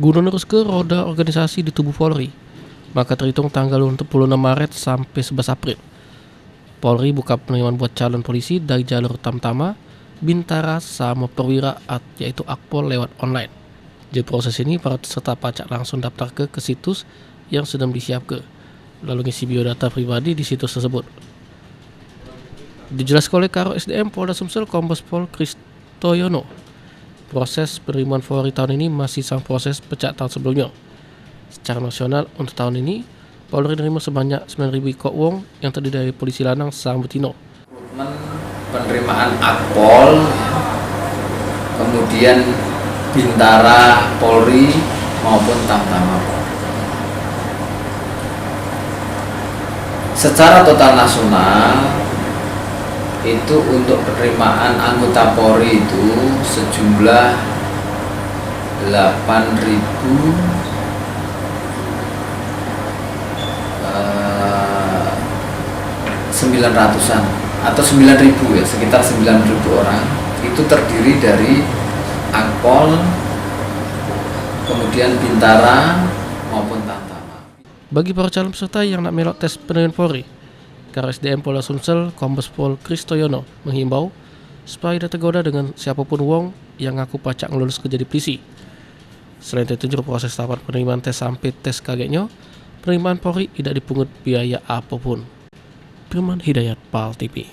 Guna neruskeun roda organisasi di tubuh Polri, maka terhitung tanggal 26 Maret sampai 11 April. Polri buka penerimaan buat calon polisi dari jalur Tamtama, Bintara, sama Perwira yaitu Akpol lewat online. Di proses ini, para peserta pajak langsung daftar ke situs yang sedang disiapkan, lalu ngisi biodata pribadi di situs tersebut. Dijelaskan oleh Karo SDM Polda Sumsel Kombes Pol Kristoyono, proses penerimaan Polri tahun ini masih sama proses pajak tahun sebelumnya. Secara nasional untuk tahun ini, Polri menerima sebanyak 9.000 ikok wong yang terdiri dari polisi lanang sang betina. Penerimaan Akpol, kemudian Bintara Polri maupun Tamtama Polri. Secara total nasional itu untuk penerimaan anggota Polri itu sejumlah 900-an atau 9.000 ya, sekitar 9.000 orang. Itu terdiri dari Akpol, kemudian Bintara maupun Tamtama. Bagi para calon peserta yang nak melok tes penerimaan Polri, Karo SDM Polda Sumsel Kombes Pol Kristoyono menghimbau supaya tidak tergoda dengan siapapun wong yang ngaku pacak ngelulus kerja di polisi. Selain itu juga proses tahapan penerimaan tes sampai tes kagetnya, penerimaan Polri tidak dipungut biaya apapun. Firman Hidayat, PAL TV.